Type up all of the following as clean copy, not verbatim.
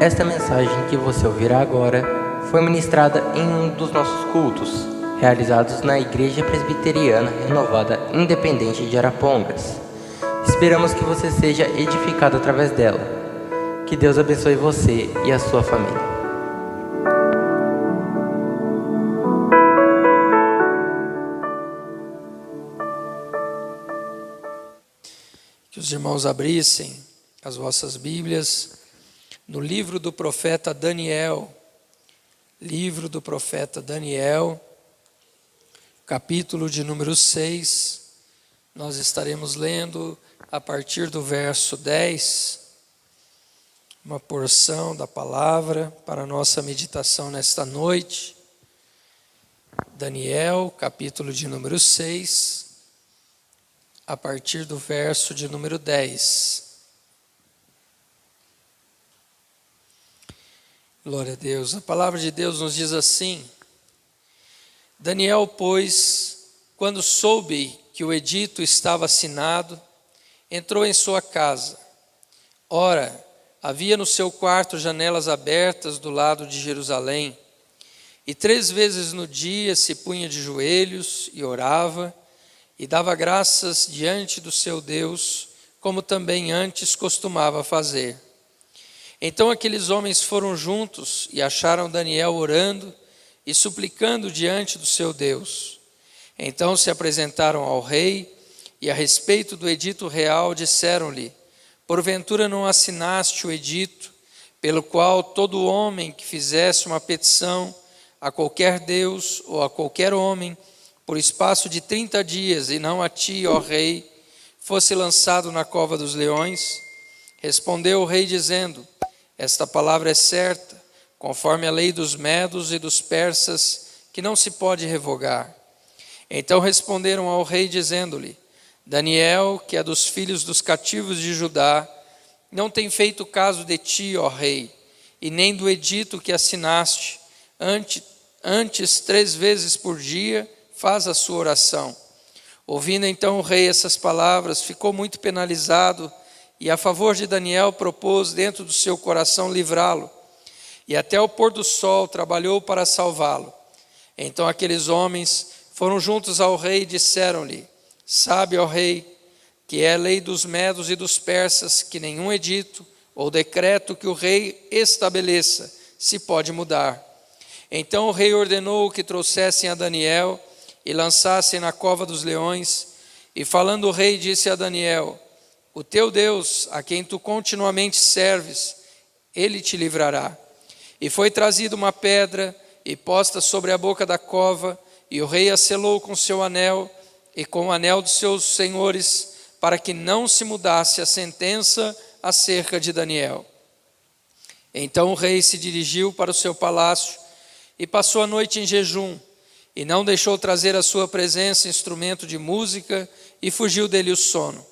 Esta mensagem que você ouvirá agora foi ministrada em um dos nossos cultos, realizados na Igreja Presbiteriana Renovada Independente de Arapongas. Esperamos que você seja edificado através dela. Que Deus abençoe você e a sua família. Que os irmãos abrissem as vossas Bíblias no livro do profeta Daniel. Livro do profeta Daniel, capítulo de número 6. Nós estaremos lendo a partir do verso 10, uma porção da palavra para a nossa meditação nesta noite. Daniel, capítulo de número 6, a partir do verso de número 10. Glória a Deus. A palavra de Deus nos diz assim: Daniel, pois, quando soube que o edito estava assinado, entrou em sua casa. Ora, havia no seu quarto janelas abertas do lado de Jerusalém, e 3 vezes no dia se punha de joelhos e orava, e dava graças diante do seu Deus, como também antes costumava fazer. Então aqueles homens foram juntos e acharam Daniel orando e suplicando diante do seu Deus. Então se apresentaram ao rei e a respeito do edito real disseram-lhe: porventura não assinaste o edito, pelo qual todo homem que fizesse uma petição a qualquer Deus ou a qualquer homem, por espaço de 30 dias, e não a ti, ó rei, fosse lançado na cova dos leões? Respondeu o rei dizendo: esta palavra é certa, conforme a lei dos medos e dos persas, que não se pode revogar. Então responderam ao rei dizendo-lhe: Daniel, que é dos filhos dos cativos de Judá, não tem feito caso de ti, ó rei, e nem do edito que assinaste. Antes 3 vezes por dia faz a sua oração. Ouvindo então o rei essas palavras, ficou muito penalizado, e a favor de Daniel propôs dentro do seu coração livrá-lo, e até o pôr do sol trabalhou para salvá-lo. Então aqueles homens foram juntos ao rei e disseram-lhe: sabe, ó rei, que é a lei dos medos e dos persas, que nenhum edito ou decreto que o rei estabeleça se pode mudar. Então o rei ordenou que trouxessem a Daniel e lançassem na cova dos leões, e falando o rei disse a Daniel: o teu Deus, a quem tu continuamente serves, ele te livrará. E foi trazida uma pedra e posta sobre a boca da cova, e o rei a selou com seu anel e com o anel dos seus senhores, para que não se mudasse a sentença acerca de Daniel. Então o rei se dirigiu para o seu palácio e passou a noite em jejum, e não deixou trazer à sua presença instrumento de música, e fugiu dele o sono.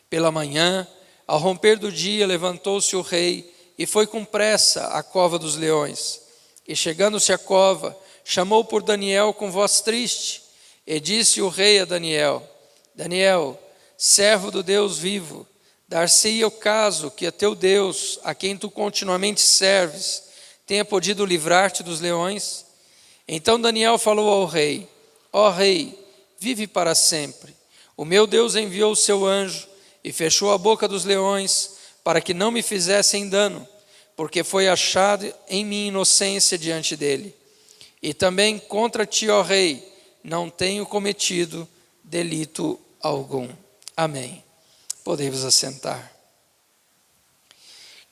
Pela manhã, ao romper do dia, levantou-se o rei e foi com pressa à cova dos leões. E chegando-se à cova, chamou por Daniel com voz triste, e disse o rei a Daniel: Daniel, servo do Deus vivo, dar-se-ia o caso que a teu Deus, a quem tu continuamente serves, tenha podido livrar-te dos leões? Então Daniel falou ao rei: ó rei, vive para sempre. O meu Deus enviou o seu anjo e fechou a boca dos leões, para que não me fizessem dano, porque foi achado em mim inocência diante dele. E também contra ti, ó rei, não tenho cometido delito algum. Amém. Podemos assentar.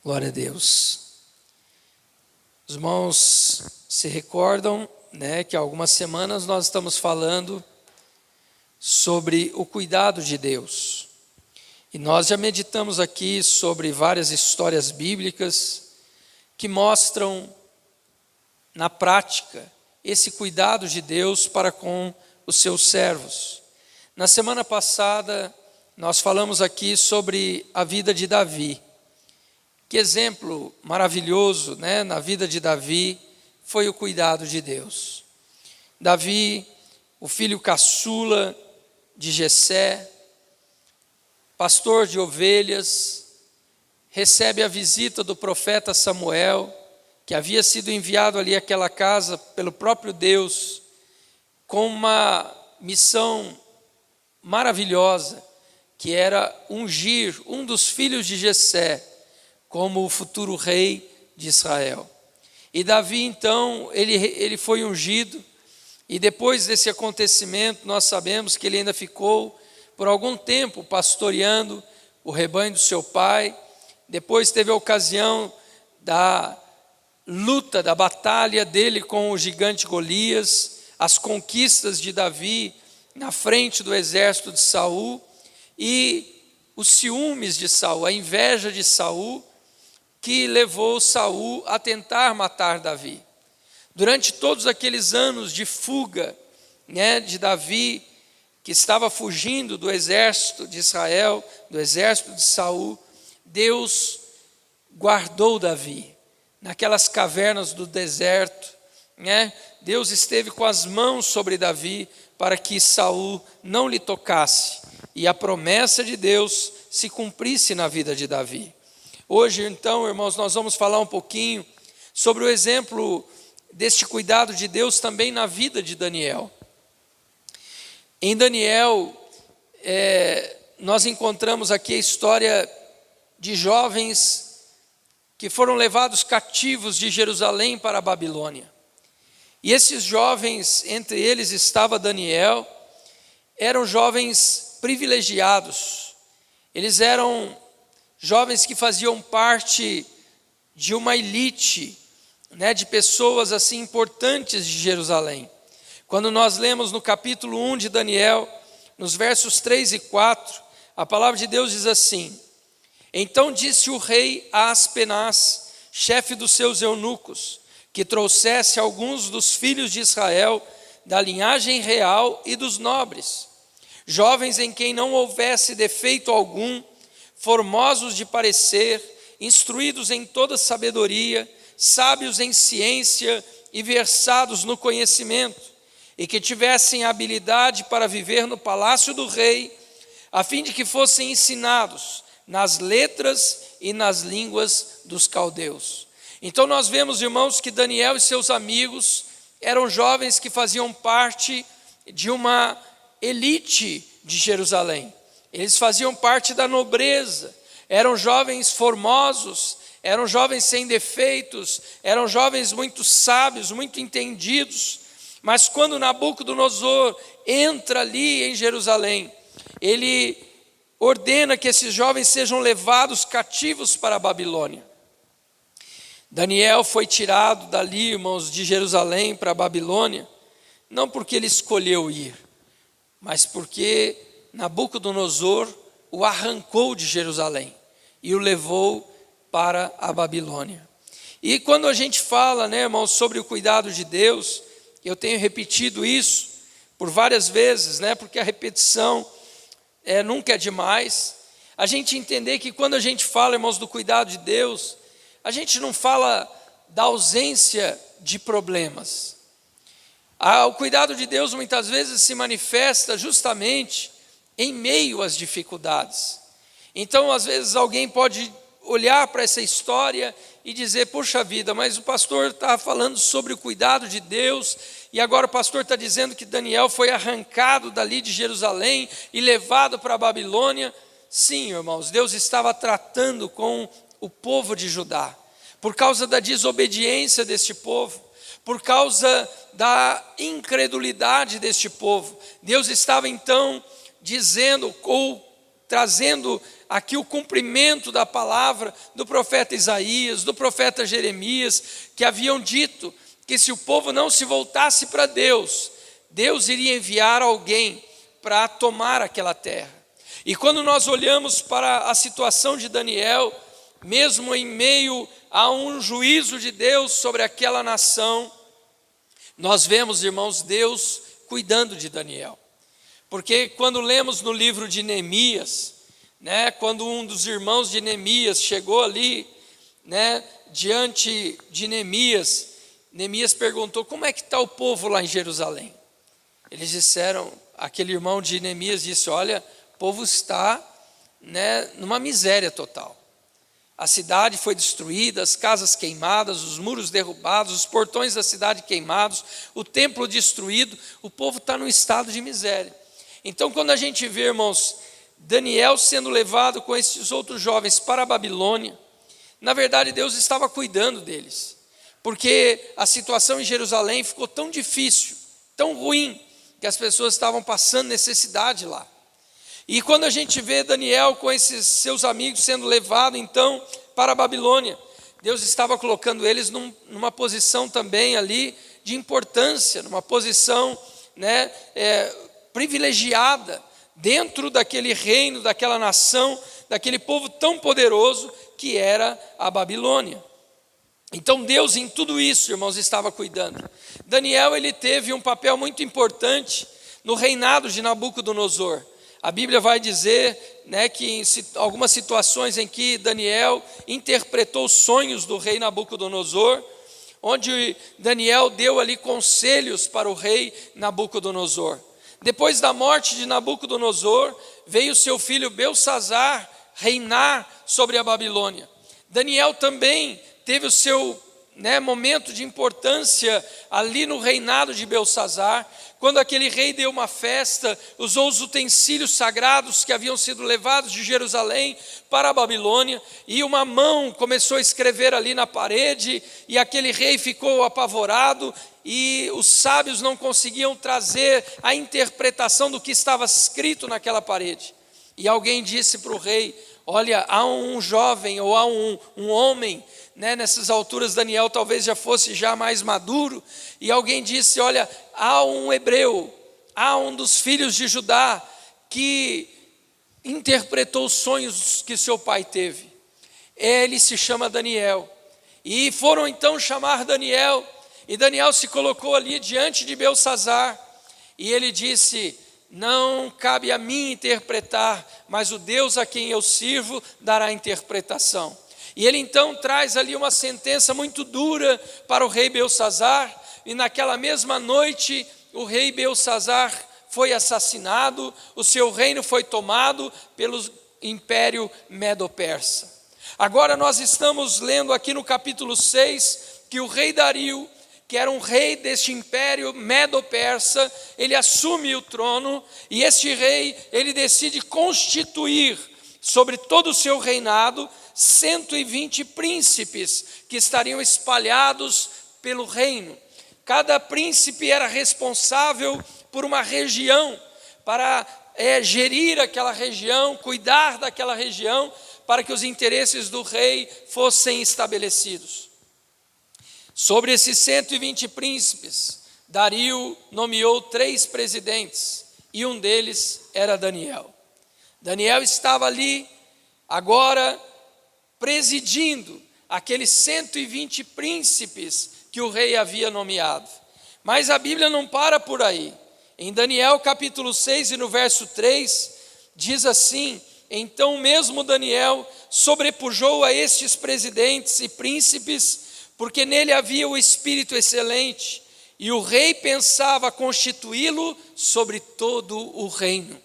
Glória a Deus. Os irmãos se recordam, que há algumas semanas nós estamos falando sobre o cuidado de Deus. E nós já meditamos aqui sobre várias histórias bíblicas que mostram na prática esse cuidado de Deus para com os seus servos. Na semana passada nós falamos aqui sobre a vida de Davi. Que exemplo maravilhoso, na vida de Davi foi o cuidado de Deus. Davi, o filho caçula de Jessé, pastor de ovelhas, recebe a visita do profeta Samuel, que havia sido enviado ali àquela casa pelo próprio Deus, com uma missão maravilhosa, que era ungir um dos filhos de Jessé como o futuro rei de Israel. E Davi, então, ele foi ungido, e depois desse acontecimento, nós sabemos que ele ainda ficou por algum tempo pastoreando o rebanho do seu pai. Depois teve a ocasião da luta, da batalha dele com o gigante Golias, as conquistas de Davi na frente do exército de Saul, e os ciúmes de Saul, a inveja de Saul, que levou Saul a tentar matar Davi. Durante todos aqueles anos de fuga, de Davi, que estava fugindo do exército de Israel, do exército de Saul, Deus guardou Davi naquelas cavernas do deserto, Deus esteve com as mãos sobre Davi para que Saul não lhe tocasse e a promessa de Deus se cumprisse na vida de Davi. Hoje, então, irmãos, nós vamos falar um pouquinho sobre o exemplo deste cuidado de Deus também na vida de Daniel. Em Daniel, nós encontramos aqui a história de jovens que foram levados cativos de Jerusalém para a Babilônia. E esses jovens, entre eles estava Daniel, eram jovens privilegiados. Eles eram jovens que faziam parte de uma elite, de pessoas assim importantes de Jerusalém. Quando nós lemos no capítulo 1 de Daniel, nos versos 3 e 4, a palavra de Deus diz assim: Então disse o rei a Aspenaz, chefe dos seus eunucos, que trouxesse alguns dos filhos de Israel, da linhagem real e dos nobres, jovens em quem não houvesse defeito algum, formosos de parecer, instruídos em toda sabedoria, sábios em ciência e versados no conhecimento, e que tivessem habilidade para viver no palácio do rei, a fim de que fossem ensinados nas letras e nas línguas dos caldeus. Então nós vemos, irmãos, que Daniel e seus amigos eram jovens que faziam parte de uma elite de Jerusalém. Eles faziam parte da nobreza, eram jovens formosos, eram jovens sem defeitos, eram jovens muito sábios, muito entendidos. Mas quando Nabucodonosor entra ali em Jerusalém, ele ordena que esses jovens sejam levados cativos para a Babilônia. Daniel foi tirado dali, irmãos, de Jerusalém para a Babilônia, não porque ele escolheu ir, mas porque Nabucodonosor o arrancou de Jerusalém e o levou para a Babilônia. E quando a gente fala, irmãos, sobre o cuidado de Deus, eu tenho repetido isso por várias vezes, porque a repetição nunca é demais. A gente entender que quando a gente fala, irmãos, do cuidado de Deus, a gente não fala da ausência de problemas. O cuidado de Deus muitas vezes se manifesta justamente em meio às dificuldades. Então, às vezes, alguém pode olhar para essa história e dizer: poxa vida, mas o pastor está falando sobre o cuidado de Deus, e agora o pastor está dizendo que Daniel foi arrancado dali de Jerusalém e levado para a Babilônia. Sim, irmãos, Deus estava tratando com o povo de Judá, por causa da desobediência deste povo, por causa da incredulidade deste povo. Deus estava então dizendo, ou trazendo aqui o cumprimento da palavra do profeta Isaías, do profeta Jeremias, que haviam dito que se o povo não se voltasse para Deus, Deus iria enviar alguém para tomar aquela terra. E quando nós olhamos para a situação de Daniel, mesmo em meio a um juízo de Deus sobre aquela nação, nós vemos, irmãos, Deus cuidando de Daniel. Porque quando lemos no livro de Neemias, quando um dos irmãos de Neemias chegou ali, diante de Neemias, Neemias perguntou: como é que está o povo lá em Jerusalém? Eles disseram, aquele irmão de Neemias disse: olha, o povo está numa miséria total. A cidade foi destruída, as casas queimadas, os muros derrubados, os portões da cidade queimados, o templo destruído. O povo está num estado de miséria. Então, quando a gente vê, irmãos, Daniel sendo levado com esses outros jovens para a Babilônia, na verdade Deus estava cuidando deles, porque a situação em Jerusalém ficou tão difícil, tão ruim, que as pessoas estavam passando necessidade lá. E quando a gente vê Daniel com esses seus amigos sendo levado então para a Babilônia, Deus estava colocando eles numa posição também ali de importância, numa posição privilegiada dentro daquele reino, daquela nação, daquele povo tão poderoso que era a Babilônia. Então Deus em tudo isso, irmãos, estava cuidando. Daniel, ele teve um papel muito importante no reinado de Nabucodonosor. A Bíblia vai dizer que em algumas situações em que Daniel interpretou os sonhos do rei Nabucodonosor, onde Daniel deu ali conselhos para o rei Nabucodonosor. Depois da morte de Nabucodonosor, veio seu filho Beltsazar reinar sobre a Babilônia. Daniel também teve o seu momento de importância ali no reinado de Beltsazar, quando aquele rei deu uma festa, usou os utensílios sagrados que haviam sido levados de Jerusalém para a Babilônia, e uma mão começou a escrever ali na parede, e aquele rei ficou apavorado, e os sábios não conseguiam trazer a interpretação do que estava escrito naquela parede. E alguém disse para o rei: olha, há um jovem ou há um homem, nessas alturas Daniel talvez já fosse mais maduro, e alguém disse: olha, há um hebreu, há um dos filhos de Judá que interpretou os sonhos que seu pai teve. Ele se chama Daniel. E foram então chamar Daniel, e Daniel se colocou ali diante de Beltsazar, e ele disse: não cabe a mim interpretar, mas o Deus a quem eu sirvo dará a interpretação. E ele então traz ali uma sentença muito dura para o rei Beltsazar, e naquela mesma noite o rei Beltsazar foi assassinado, o seu reino foi tomado pelo império Medo-Persa. Agora nós estamos lendo aqui no capítulo 6 que o rei Dario, que era um rei deste império Medo-Persa, ele assume o trono, e este rei, ele decide constituir sobre todo o seu reinado 120 príncipes que estariam espalhados pelo reino. Cada príncipe era responsável por uma região, para gerir aquela região, cuidar daquela região, para que os interesses do rei fossem estabelecidos. Sobre esses 120 príncipes, Dario nomeou 3 presidentes, e um deles era Daniel. Daniel estava ali, agora, presidindo aqueles 120 príncipes que o rei havia nomeado. Mas a Bíblia não para por aí. Em Daniel capítulo 6 e no verso 3, diz assim: então mesmo Daniel sobrepujou a estes presidentes e príncipes, porque nele havia o espírito excelente, e o rei pensava constituí-lo sobre todo o reino.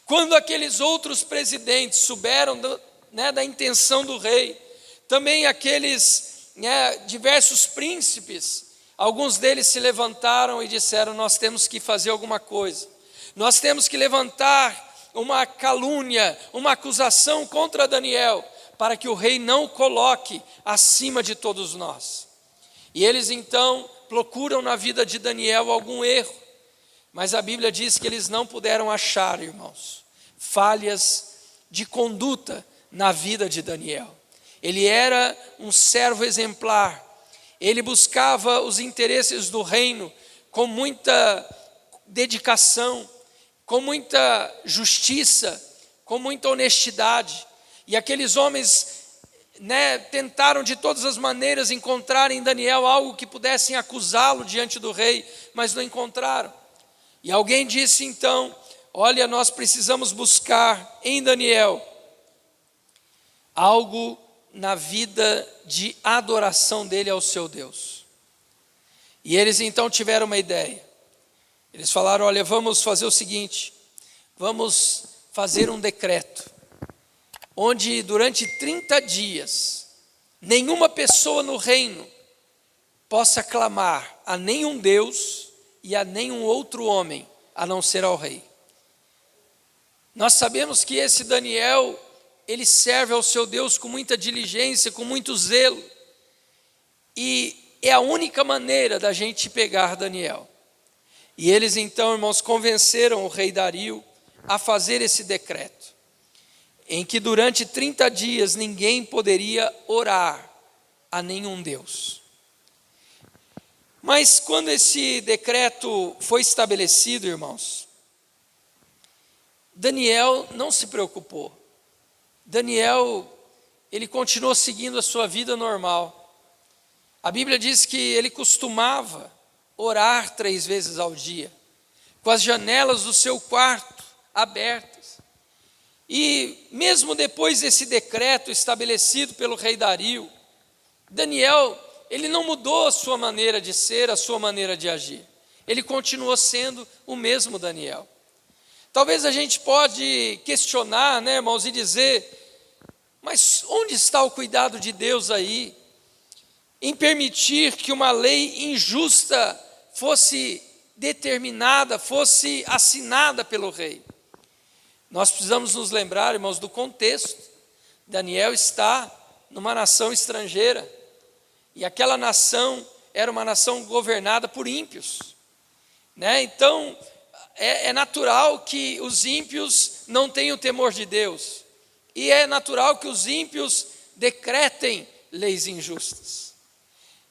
Quando aqueles outros presidentes souberam da intenção do rei, também aqueles diversos príncipes, alguns deles se levantaram e disseram: nós temos que fazer alguma coisa, nós temos que levantar uma calúnia, uma acusação contra Daniel, para que o rei não o coloque acima de todos nós. E eles então procuram na vida de Daniel algum erro, mas a Bíblia diz que eles não puderam achar, irmãos, falhas de conduta na vida de Daniel. Ele era um servo exemplar, ele buscava os interesses do reino com muita dedicação, com muita justiça, com muita honestidade. E aqueles homens tentaram de todas as maneiras encontrar em Daniel algo que pudessem acusá-lo diante do rei, mas não encontraram. E alguém disse então: olha, nós precisamos buscar em Daniel algo na vida de adoração dele ao seu Deus. E eles então tiveram uma ideia. Eles falaram: olha, vamos fazer o seguinte, vamos fazer um decreto. onde durante 30 dias, nenhuma pessoa no reino possa clamar a nenhum Deus e a nenhum outro homem, a não ser ao rei. Nós sabemos que esse Daniel, ele serve ao seu Deus com muita diligência, com muito zelo, e é a única maneira da gente pegar Daniel. E eles então, irmãos, convenceram o rei Dario a fazer esse decreto, em que durante 30 dias ninguém poderia orar a nenhum Deus. Mas quando esse decreto foi estabelecido, irmãos, Daniel não se preocupou. Daniel, ele continuou seguindo a sua vida normal. A Bíblia diz que ele costumava orar 3 vezes ao dia, com as janelas do seu quarto abertas. E mesmo depois desse decreto estabelecido pelo rei Dario, Daniel, ele não mudou a sua maneira de ser, a sua maneira de agir. Ele continuou sendo o mesmo Daniel. Talvez a gente pode questionar, né, irmãos, e dizer, mas onde está o cuidado de Deus aí, em permitir que uma lei injusta fosse determinada, fosse assinada pelo rei? Nós precisamos nos lembrar, irmãos, do contexto. Daniel está numa nação estrangeira, e aquela nação era uma nação governada por ímpios, né? Então, é natural que os ímpios não tenham temor de Deus, e é natural que os ímpios decretem leis injustas.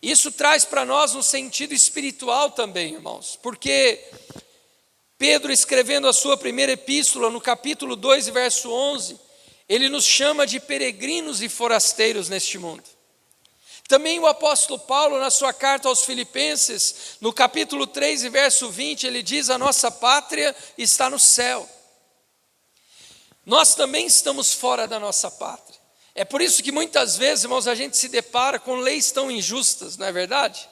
Isso traz para nós um sentido espiritual também, irmãos, porque Pedro, escrevendo a sua primeira epístola, no capítulo 2, verso 11, ele nos chama de peregrinos e forasteiros neste mundo. Também o apóstolo Paulo, na sua carta aos Filipenses, no capítulo 3, verso 20, ele diz: a nossa pátria está no céu. Nós também estamos fora da nossa pátria. É por isso que muitas vezes, irmãos, a gente se depara com leis tão injustas, não é verdade?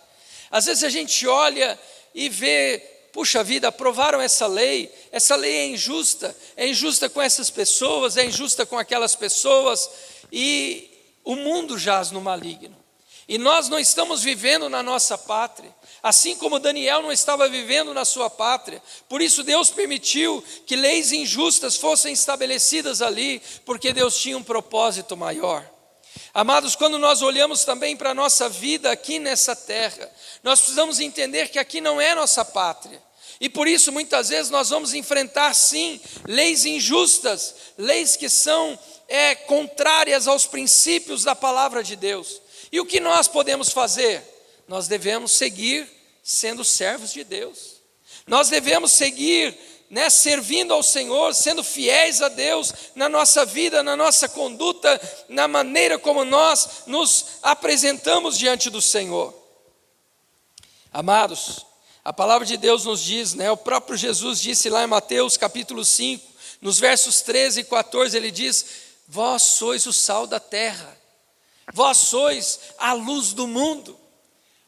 Às vezes a gente olha e vê, puxa vida, aprovaram essa lei é injusta com essas pessoas, é injusta com aquelas pessoas, e o mundo jaz no maligno. E nós não estamos vivendo na nossa pátria, assim como Daniel não estava vivendo na sua pátria. Por isso Deus permitiu que leis injustas fossem estabelecidas ali, porque Deus tinha um propósito maior. Amados, quando nós olhamos também para a nossa vida aqui nessa terra, nós precisamos entender que aqui não é nossa pátria. E por isso muitas vezes nós vamos enfrentar sim leis injustas, leis que são contrárias aos princípios da palavra de Deus. E o que nós podemos fazer? Nós devemos seguir sendo servos de Deus. Nós devemos seguir, servindo ao Senhor, sendo fiéis a Deus na nossa vida, na nossa conduta, na maneira como nós nos apresentamos diante do Senhor. Amados, a palavra de Deus nos diz, o próprio Jesus disse lá em Mateus capítulo 5, nos versos 13 e 14, ele diz: vós sois o sal da terra, vós sois a luz do mundo.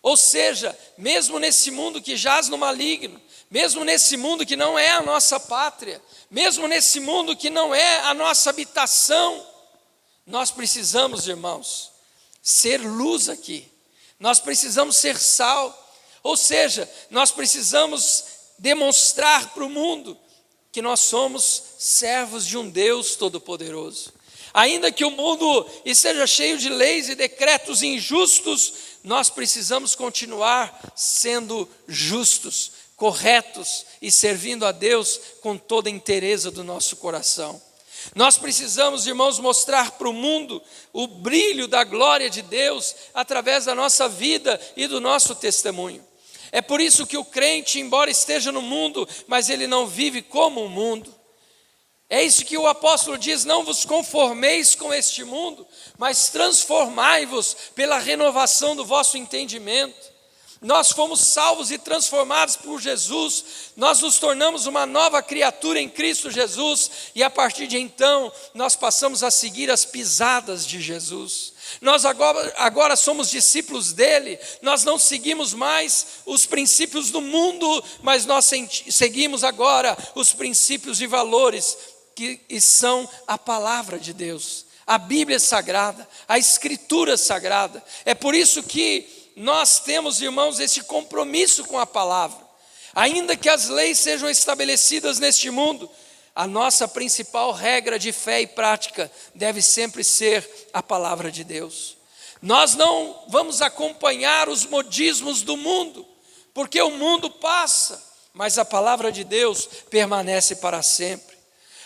Ou seja, mesmo nesse mundo que jaz no maligno, mesmo nesse mundo que não é a nossa pátria, mesmo nesse mundo que não é a nossa habitação, nós precisamos, irmãos, ser luz aqui. Nós precisamos ser sal. Ou seja, nós precisamos demonstrar para o mundo que nós somos servos de um Deus Todo-Poderoso. Ainda que o mundo esteja cheio de leis e decretos injustos, nós precisamos continuar sendo justos, corretos e servindo a Deus com toda a inteireza do nosso coração. Nós precisamos, irmãos, mostrar para o mundo o brilho da glória de Deus através da nossa vida e do nosso testemunho. É por isso que o crente, embora esteja no mundo, mas ele não vive como o mundo. É isso que o apóstolo diz: não vos conformeis com este mundo, mas transformai-vos pela renovação do vosso entendimento. Nós fomos salvos e transformados por Jesus, nós nos tornamos uma nova criatura em Cristo Jesus, e a partir de então, nós passamos a seguir as pisadas de Jesus. Nós agora somos discípulos dele, nós não seguimos mais os princípios do mundo, mas nós seguimos agora os princípios e valores que são a palavra de Deus, a Bíblia Sagrada, a Escritura Sagrada. É por isso que nós temos, irmãos, esse compromisso com a palavra. Ainda que as leis sejam estabelecidas neste mundo, a nossa principal regra de fé e prática deve sempre ser a palavra de Deus. Nós não vamos acompanhar os modismos do mundo, porque o mundo passa, mas a palavra de Deus permanece para sempre.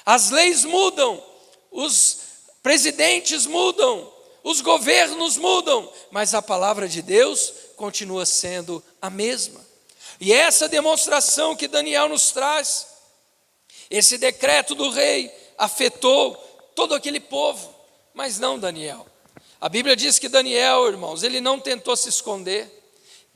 As leis mudam, os presidentes mudam, os governos mudam, mas a palavra de Deus continua sendo a mesma. E essa demonstração que Daniel nos traz, esse decreto do rei afetou todo aquele povo, mas não Daniel. A Bíblia diz que Daniel, irmãos, ele não tentou se esconder.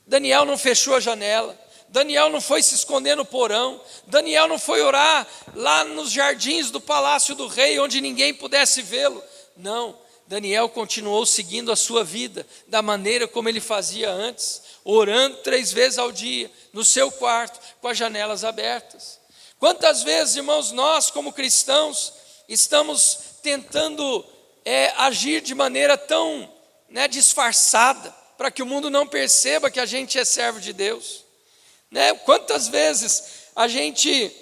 Daniel não fechou a janela. Daniel não foi se esconder no porão. Daniel não foi orar lá nos jardins do palácio do rei, onde ninguém pudesse vê-lo. Não, Daniel continuou seguindo a sua vida da maneira como ele fazia antes, orando 3 vezes ao dia, no seu quarto, com as janelas abertas. Quantas vezes, irmãos, nós como cristãos estamos tentando agir de maneira tão disfarçada, para que o mundo não perceba que a gente é servo de Deus. Quantas vezes a gente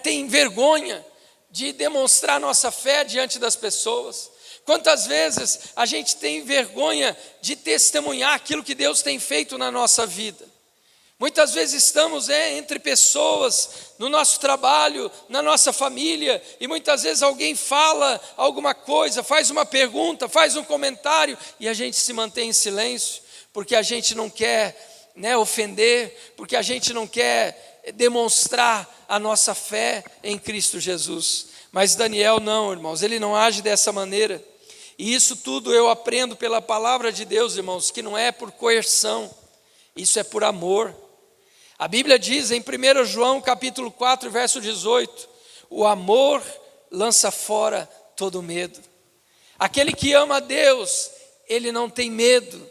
tem vergonha de demonstrar nossa fé diante das pessoas. Quantas vezes a gente tem vergonha de testemunhar aquilo que Deus tem feito na nossa vida. Muitas vezes estamos entre pessoas, no nosso trabalho, na nossa família, e muitas vezes alguém fala alguma coisa, faz uma pergunta, faz um comentário, e a gente se mantém em silêncio, porque a gente não quer ofender, porque a gente não quer demonstrar a nossa fé em Cristo Jesus. Mas Daniel não, irmãos, ele não age dessa maneira. E isso tudo eu aprendo pela palavra de Deus, irmãos, que não é por coerção, isso é por amor. A Bíblia diz em 1 João capítulo 4, verso 18, o amor lança fora todo medo. Aquele que ama a Deus, ele não tem medo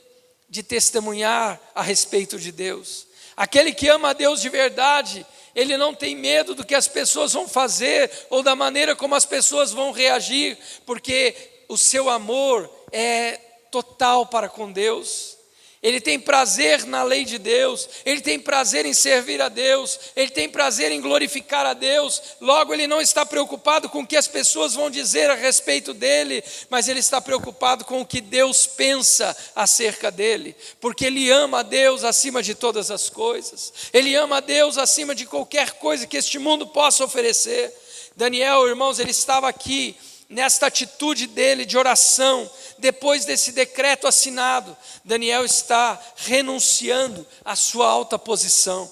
de testemunhar a respeito de Deus. Aquele que ama a Deus de verdade, ele não tem medo do que as pessoas vão fazer ou da maneira como as pessoas vão reagir, porque o seu amor é total para com Deus. Ele tem prazer na lei de Deus, ele tem prazer em servir a Deus, ele tem prazer em glorificar a Deus. Logo, ele não está preocupado com o que as pessoas vão dizer a respeito dele, mas ele está preocupado com o que Deus pensa acerca dele, porque ele ama a Deus acima de todas as coisas, ele ama a Deus acima de qualquer coisa que este mundo possa oferecer. Daniel, irmãos, ele estava aqui nesta atitude dele de oração. Depois desse decreto assinado, Daniel está renunciando à sua alta posição.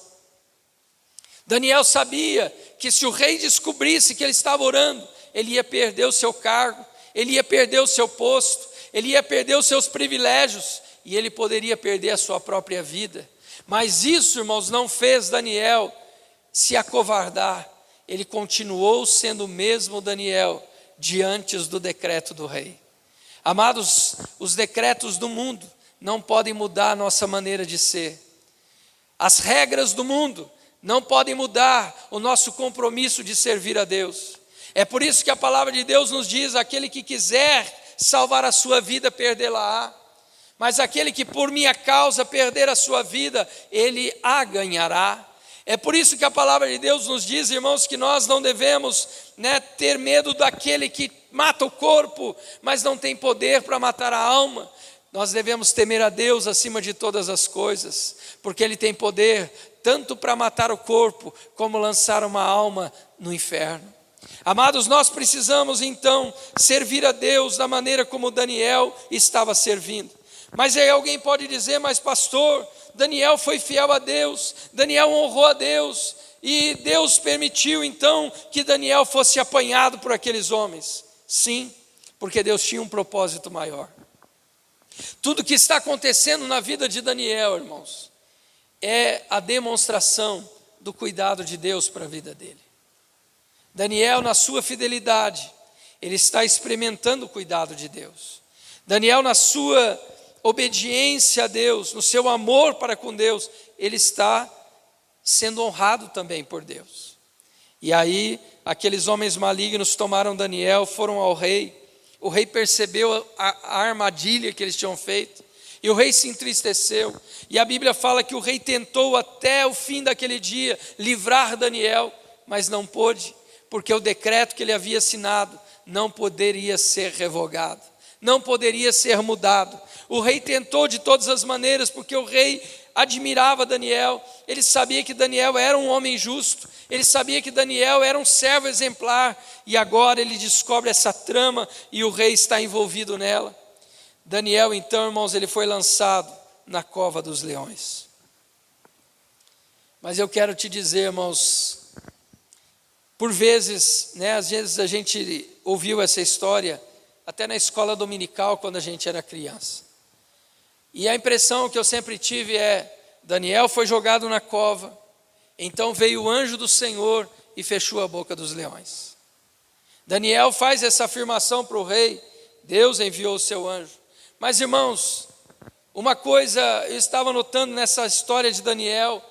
Daniel sabia que se o rei descobrisse que ele estava orando, ele ia perder o seu cargo, ele ia perder o seu posto, ele ia perder os seus privilégios e ele poderia perder a sua própria vida. Mas isso, irmãos, não fez Daniel se acovardar. Ele continuou sendo o mesmo Daniel diante do decreto do rei. Amados, os decretos do mundo não podem mudar a nossa maneira de ser. As regras do mundo não podem mudar o nosso compromisso de servir a Deus. É por isso que a palavra de Deus nos diz: aquele que quiser salvar a sua vida, perdê-la-á. Mas aquele que por minha causa perder a sua vida, ele a ganhará. É por isso que a palavra de Deus nos diz, irmãos, que nós não devemos ter medo daquele que mata o corpo, mas não tem poder para matar a alma. Nós devemos temer a Deus acima de todas as coisas, porque Ele tem poder tanto para matar o corpo, como lançar uma alma no inferno. Amados, nós precisamos então servir a Deus da maneira como Daniel estava servindo. Mas aí alguém pode dizer: mas pastor, Daniel foi fiel a Deus, Daniel honrou a Deus, e Deus permitiu então que Daniel fosse apanhado por aqueles homens. Sim, porque Deus tinha um propósito maior. Tudo que está acontecendo na vida de Daniel, irmãos, é a demonstração do cuidado de Deus para a vida dele. Daniel, na sua fidelidade, ele está experimentando o cuidado de Deus. Daniel, na sua obediência a Deus, no seu amor para com Deus, ele está sendo honrado também por Deus. E aí, aqueles homens malignos tomaram Daniel, foram ao rei. O rei percebeu a armadilha que eles tinham feito, e o rei se entristeceu. E a Bíblia fala que o rei tentou até o fim daquele dia livrar Daniel, mas não pôde, porque o decreto que ele havia assinado não poderia ser revogado, não poderia ser mudado. O rei tentou de todas as maneiras, porque o rei admirava Daniel, ele sabia que Daniel era um homem justo, ele sabia que Daniel era um servo exemplar, e agora ele descobre essa trama e o rei está envolvido nela. Daniel, então, irmãos, ele foi lançado na cova dos leões. Mas eu quero te dizer, irmãos, por vezes, às vezes a gente ouviu essa história até na escola dominical quando a gente era criança. E a impressão que eu sempre tive é: Daniel foi jogado na cova, então veio o anjo do Senhor e fechou a boca dos leões. Daniel faz essa afirmação para o rei: Deus enviou o seu anjo. Mas, irmãos, uma coisa eu estava notando nessa história de Daniel,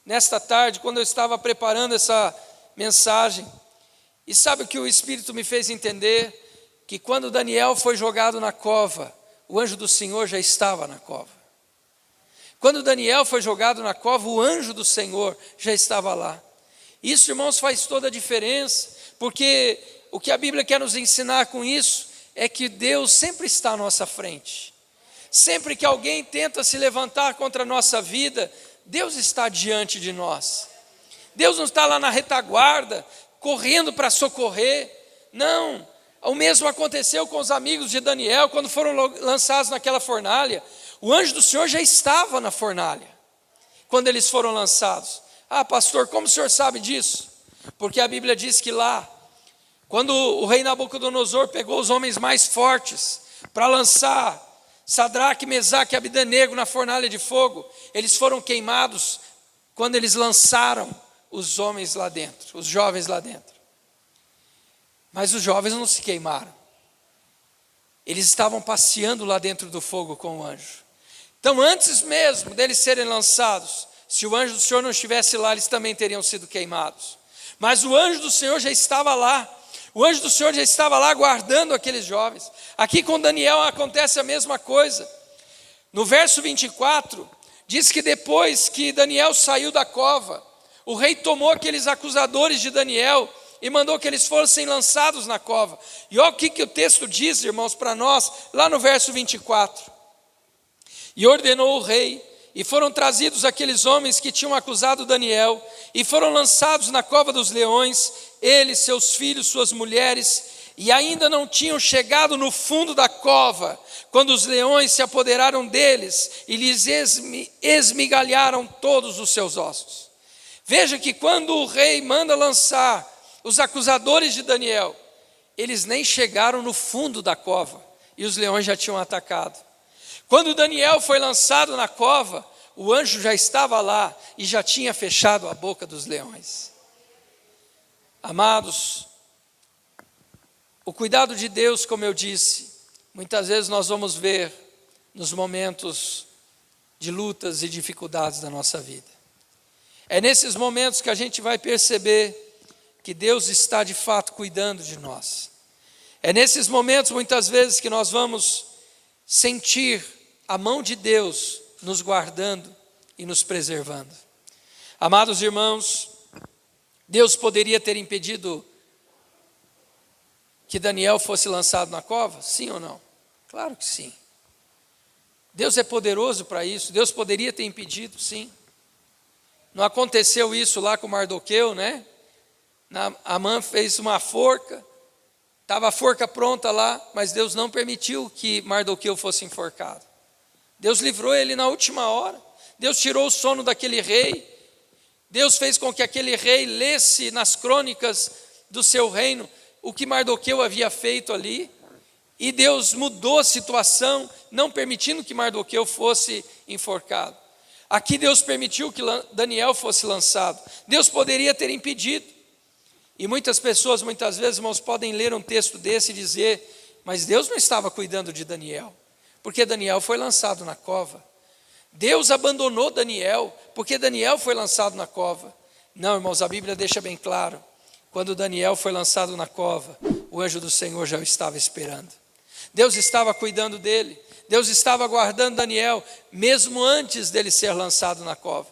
nesta tarde, quando eu estava preparando essa mensagem, e sabe o que o Espírito me fez entender? Que quando Daniel foi jogado na cova, o anjo do Senhor já estava na cova. Quando Daniel foi jogado na cova, o anjo do Senhor já estava lá. Isso, irmãos, faz toda a diferença, porque o que a Bíblia quer nos ensinar com isso é que Deus sempre está à nossa frente. Sempre que alguém tenta se levantar contra a nossa vida, Deus está diante de nós. Deus não está lá na retaguarda, correndo para socorrer. Não, o mesmo aconteceu com os amigos de Daniel, quando foram lançados naquela fornalha. O anjo do Senhor já estava na fornalha, quando eles foram lançados. Ah, pastor, como o senhor sabe disso? Porque a Bíblia diz que lá, quando o rei Nabucodonosor pegou os homens mais fortes para lançar Sadraque, Mesaque e Abdenego na fornalha de fogo, eles foram queimados quando eles lançaram os homens lá dentro, os jovens lá dentro. Mas os jovens não se queimaram. Eles estavam passeando lá dentro do fogo com o anjo. Então, antes mesmo deles serem lançados, se o anjo do Senhor não estivesse lá, eles também teriam sido queimados. Mas o anjo do Senhor já estava lá. O anjo do Senhor já estava lá guardando aqueles jovens. Aqui com Daniel acontece a mesma coisa. No verso 24, diz que depois que Daniel saiu da cova, o rei tomou aqueles acusadores de Daniel e mandou que eles fossem lançados na cova. E olha o que o texto diz, irmãos, para nós, lá no verso 24. E ordenou o rei, e foram trazidos aqueles homens que tinham acusado Daniel, e foram lançados na cova dos leões, eles, seus filhos, suas mulheres, e ainda não tinham chegado no fundo da cova, quando os leões se apoderaram deles, e lhes esmigalharam todos os seus ossos. Veja que quando o rei manda lançar os acusadores de Daniel, eles nem chegaram no fundo da cova, e os leões já tinham atacado. Quando Daniel foi lançado na cova, o anjo já estava lá e já tinha fechado a boca dos leões. Amados, o cuidado de Deus, como eu disse, muitas vezes nós vamos ver nos momentos de lutas e dificuldades da nossa vida. É nesses momentos que a gente vai perceber que Deus está de fato cuidando de nós. É nesses momentos, muitas vezes, que nós vamos sentir a mão de Deus nos guardando e nos preservando. Amados irmãos, Deus poderia ter impedido que Daniel fosse lançado na cova? Sim ou não? Claro que sim. Deus é poderoso para isso. Deus poderia ter impedido, sim. Não aconteceu isso lá com Mardoqueu, né? Amã fez uma forca, estava a forca pronta lá, mas Deus não permitiu que Mardoqueu fosse enforcado. Deus livrou ele na última hora. Deus tirou o sono daquele rei. Deus fez com que aquele rei lesse nas crônicas do seu reino o que Mardoqueu havia feito ali. E Deus mudou a situação, não permitindo que Mardoqueu fosse enforcado. Aqui Deus permitiu que Daniel fosse lançado. Deus poderia ter impedido. E muitas pessoas, muitas vezes, irmãos, podem ler um texto desse e dizer: mas Deus não estava cuidando de Daniel, porque Daniel foi lançado na cova. Deus abandonou Daniel, porque Daniel foi lançado na cova. Não, irmãos, a Bíblia deixa bem claro. Quando Daniel foi lançado na cova, o anjo do Senhor já o estava esperando. Deus estava cuidando dele, Deus estava guardando Daniel, mesmo antes dele ser lançado na cova.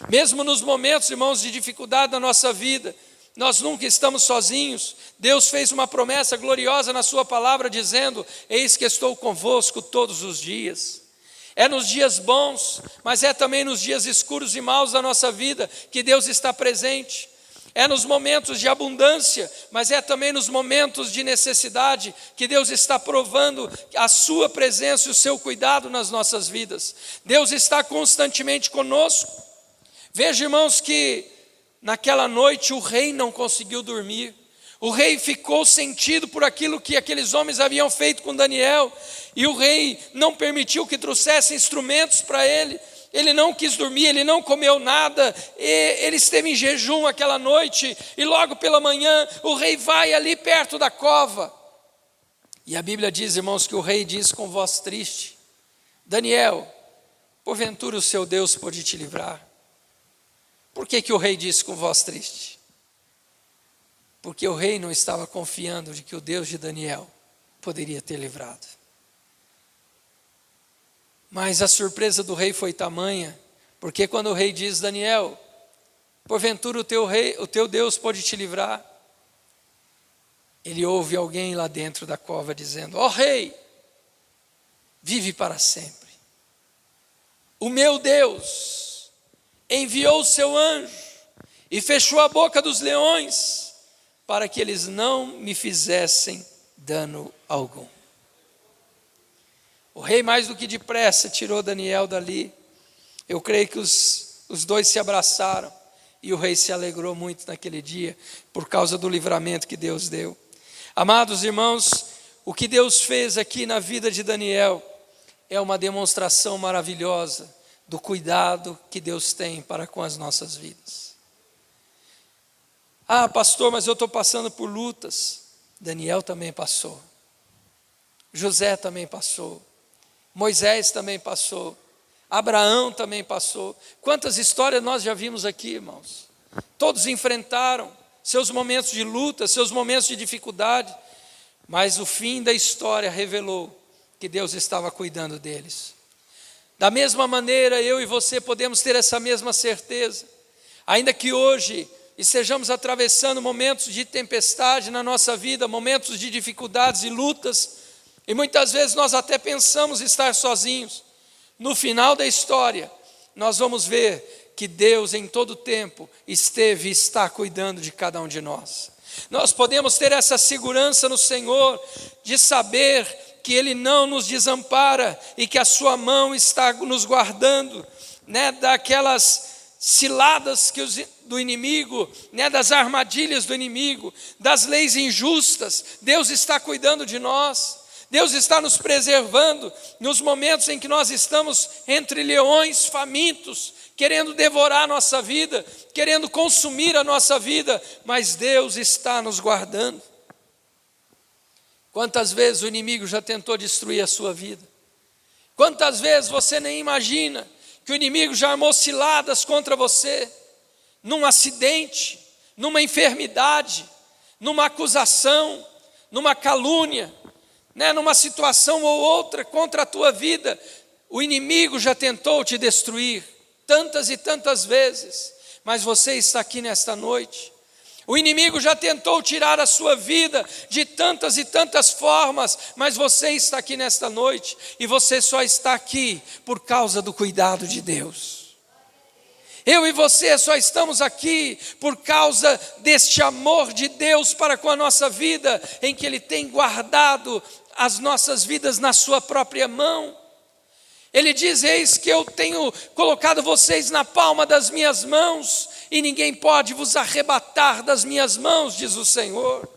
Mesmo nos momentos, irmãos, de dificuldade da nossa vida, nós nunca estamos sozinhos. Deus fez uma promessa gloriosa na sua palavra, dizendo: eis que estou convosco todos os dias. É nos dias bons, mas é também nos dias escuros e maus da nossa vida que Deus está presente. É nos momentos de abundância, mas é também nos momentos de necessidade que Deus está provando a sua presença e o seu cuidado nas nossas vidas. Deus está constantemente conosco. Veja, irmãos, que naquela noite o rei não conseguiu dormir. O rei ficou sentido por aquilo que aqueles homens haviam feito com Daniel, e o rei não permitiu que trouxessem instrumentos para ele. Ele não quis dormir, ele não comeu nada, ele esteve em jejum aquela noite, e logo pela manhã o rei vai ali perto da cova. E a Bíblia diz, irmãos, que o rei diz com voz triste: Daniel, porventura o seu Deus pode te livrar? Por que o rei disse com voz triste? Porque o rei não estava confiando de que o Deus de Daniel poderia ter livrado. Mas a surpresa do rei foi tamanha, porque quando o rei diz: Daniel, porventura o teu Deus pode te livrar, ele ouve alguém lá dentro da cova dizendo: ó rei, vive para sempre. O meu Deus enviou o seu anjo e fechou a boca dos leões, para que eles não me fizessem dano algum. O rei, mais do que depressa, tirou Daniel dali. Eu creio que os dois se abraçaram, e o rei se alegrou muito naquele dia, por causa do livramento que Deus deu. Amados irmãos, o que Deus fez aqui na vida de Daniel é uma demonstração maravilhosa do cuidado que Deus tem para com as nossas vidas. Ah, pastor, mas eu estou passando por lutas. Daniel também passou. José também passou. Moisés também passou. Abraão também passou. Quantas histórias nós já vimos aqui, irmãos? Todos enfrentaram seus momentos de luta, seus momentos de dificuldade, mas o fim da história revelou que Deus estava cuidando deles. Da mesma maneira, eu e você podemos ter essa mesma certeza, ainda que hoje estejamos atravessando momentos de tempestade na nossa vida, momentos de dificuldades e lutas, e muitas vezes nós até pensamos estar sozinhos. No final da história, nós vamos ver que Deus em todo tempo esteve e está cuidando de cada um de nós. Nós podemos ter essa segurança no Senhor, de saber que Ele não nos desampara e que a sua mão está nos guardando, daquelas ciladas do inimigo, das armadilhas do inimigo, das leis injustas. Deus está cuidando de nós. Deus está nos preservando nos momentos em que nós estamos entre leões famintos, querendo devorar a nossa vida, querendo consumir a nossa vida, mas Deus está nos guardando. Quantas vezes o inimigo já tentou destruir a sua vida? Quantas vezes você nem imagina que o inimigo já armou ciladas contra você, num acidente, numa enfermidade, numa acusação, numa calúnia, numa situação ou outra contra a tua vida. O inimigo já tentou te destruir tantas e tantas vezes, mas você está aqui nesta noite. O inimigo já tentou tirar a sua vida de tantas e tantas formas, mas você está aqui nesta noite, e você só está aqui por causa do cuidado de Deus. Eu e você só estamos aqui por causa deste amor de Deus para com a nossa vida, em que Ele tem guardado as nossas vidas na sua própria mão. Ele diz: eis que eu tenho colocado vocês na palma das minhas mãos, e ninguém pode vos arrebatar das minhas mãos, diz o Senhor.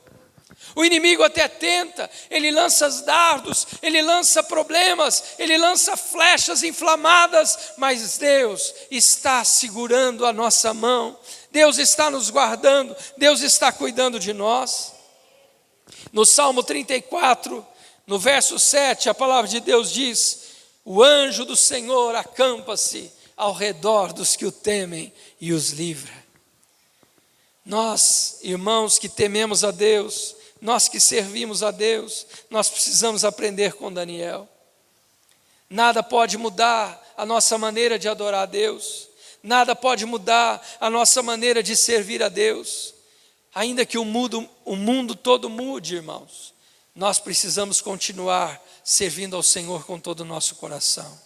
O inimigo até tenta, ele lança dardos, ele lança problemas, ele lança flechas inflamadas, mas Deus está segurando a nossa mão, Deus está nos guardando, Deus está cuidando de nós. No Salmo 34, no verso 7, a palavra de Deus diz: o anjo do Senhor acampa-se ao redor dos que o temem e os livra. Nós, irmãos que tememos a Deus, nós que servimos a Deus, nós precisamos aprender com Daniel. Nada pode mudar a nossa maneira de adorar a Deus, nada pode mudar a nossa maneira de servir a Deus. Ainda que o mundo todo mude, irmãos, nós precisamos continuar servindo ao Senhor com todo o nosso coração.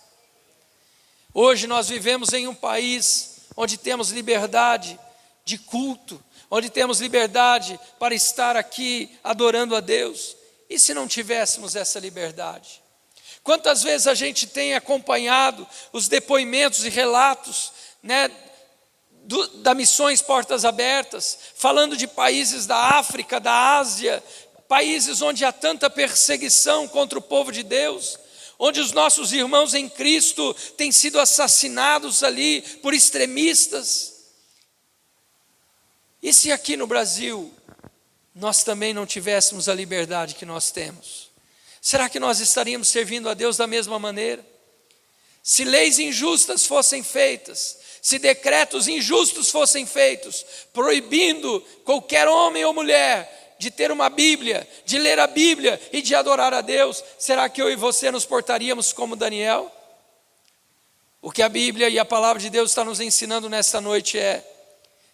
Hoje nós vivemos em um país onde temos liberdade de culto, onde temos liberdade para estar aqui adorando a Deus. E se não tivéssemos essa liberdade? Quantas vezes a gente tem acompanhado os depoimentos e relatos, da Missões Portas Abertas, falando de países da África, da Ásia, países onde há tanta perseguição contra o povo de Deus, onde os nossos irmãos em Cristo têm sido assassinados ali por extremistas. E se aqui no Brasil nós também não tivéssemos a liberdade que nós temos? Será que nós estaríamos servindo a Deus da mesma maneira? Se leis injustas fossem feitas, se decretos injustos fossem feitos, proibindo qualquer homem ou mulher de ter uma Bíblia, de ler a Bíblia e de adorar a Deus, será que eu e você nos portaríamos como Daniel? O que a Bíblia e a palavra de Deus está nos ensinando nesta noite é: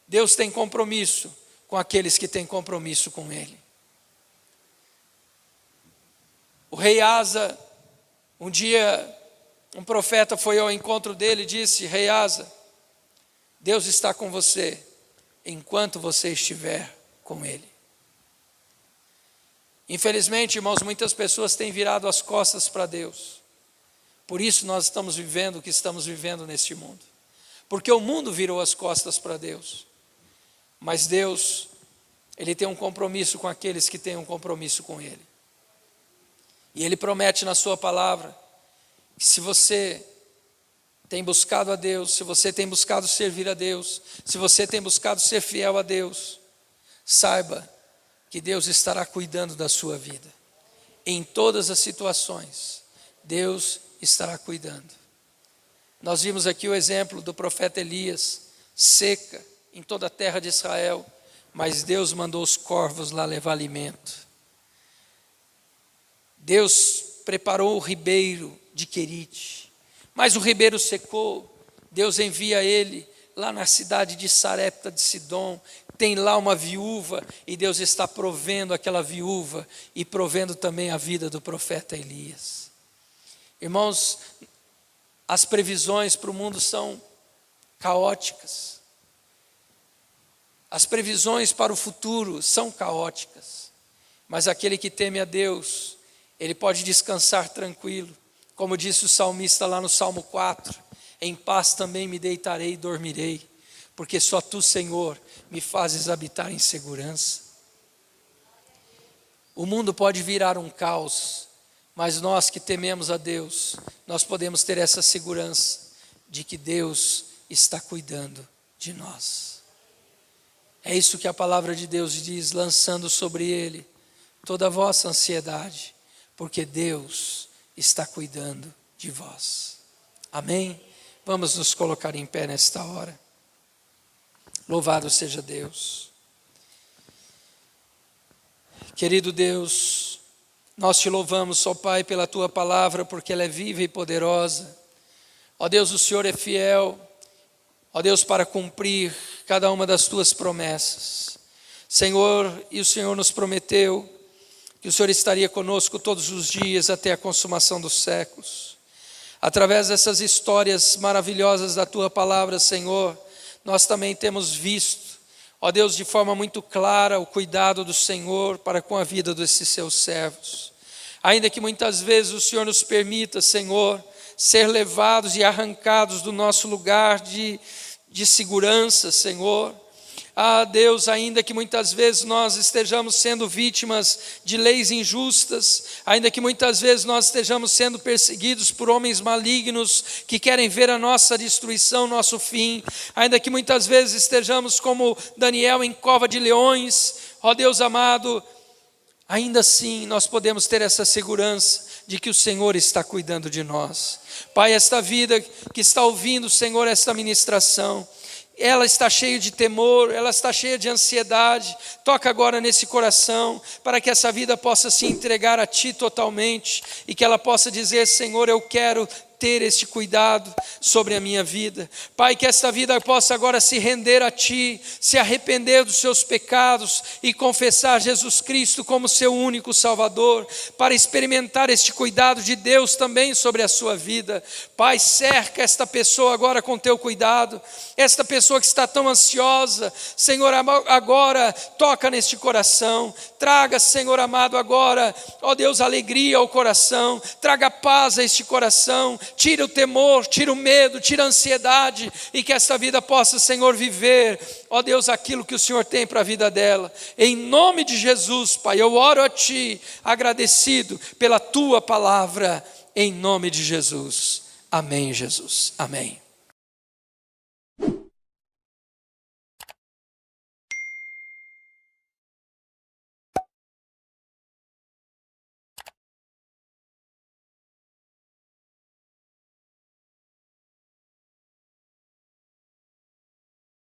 Deus tem compromisso com aqueles que têm compromisso com Ele. O rei Asa, um dia, um profeta foi ao encontro dele e disse: Rei Asa, Deus está com você enquanto você estiver com Ele. Infelizmente, irmãos, muitas pessoas têm virado as costas para Deus. Por isso nós estamos vivendo o que estamos vivendo neste mundo. Porque o mundo virou as costas para Deus. Mas Deus, Ele tem um compromisso com aqueles que têm um compromisso com Ele. E Ele promete na sua palavra que se você tem buscado a Deus, se você tem buscado servir a Deus, se você tem buscado ser fiel a Deus, saiba que Deus estará cuidando da sua vida. Em todas as situações, Deus estará cuidando. Nós vimos aqui o exemplo do profeta Elias, seca em toda a terra de Israel, mas Deus mandou os corvos lá levar alimento. Deus preparou o ribeiro de Querite, mas o ribeiro secou. Deus envia ele lá na cidade de Sarepta de Sidom. Tem lá uma viúva e Deus está provendo aquela viúva e provendo também a vida do profeta Elias. Irmãos, as previsões para o mundo são caóticas. As previsões para o futuro são caóticas. Mas aquele que teme a Deus, ele pode descansar tranquilo. Como disse o salmista lá no Salmo 4, em paz também me deitarei e dormirei, porque só Tu, Senhor, me fazes habitar em segurança. O mundo pode virar um caos, mas nós que tememos a Deus, nós podemos ter essa segurança de que Deus está cuidando de nós. É isso que a palavra de Deus diz, lançando sobre Ele toda a vossa ansiedade, porque Deus está cuidando de vós. Amém? Vamos nos colocar em pé nesta hora. Louvado seja Deus. Querido Deus, nós Te louvamos, ó Pai, pela Tua palavra, porque ela é viva e poderosa. Ó Deus, o Senhor é fiel, ó Deus, para cumprir cada uma das Tuas promessas. Senhor, e o Senhor nos prometeu que o Senhor estaria conosco todos os dias até a consumação dos séculos. Através dessas histórias maravilhosas da Tua palavra, Senhor, nós também temos visto, ó Deus, de forma muito clara o cuidado do Senhor para com a vida desses Seus servos. Ainda que muitas vezes o Senhor nos permita, Senhor, ser levados e arrancados do nosso lugar de segurança, Senhor. Ah, Deus, ainda que muitas vezes nós estejamos sendo vítimas de leis injustas, ainda que muitas vezes nós estejamos sendo perseguidos por homens malignos que querem ver a nossa destruição, nosso fim, ainda que muitas vezes estejamos como Daniel em cova de leões, ó Deus amado, ainda assim nós podemos ter essa segurança de que o Senhor está cuidando de nós. Pai, esta vida que está ouvindo, Senhor, esta ministração, ela está cheia de temor, ela está cheia de ansiedade. Toca agora nesse coração, para que essa vida possa se entregar a Ti totalmente, e que ela possa dizer: Senhor, eu quero ter este cuidado sobre a minha vida. Pai, que esta vida possa agora se render a Ti, se arrepender dos seus pecados e confessar Jesus Cristo como seu único Salvador, para experimentar este cuidado de Deus também sobre a sua vida. Pai, cerca esta pessoa agora com Teu cuidado, esta pessoa que está tão ansiosa. Senhor, agora toca neste coração, traga, Senhor amado, agora, ó Deus, alegria ao coração, traga paz a este coração, tira o temor, tira o medo, tira a ansiedade, e que esta vida possa, Senhor, viver, ó Deus, aquilo que o Senhor tem para a vida dela. Em nome de Jesus, Pai, eu oro a Ti, agradecido pela Tua palavra, em nome de Jesus. Amém, Jesus. Amém.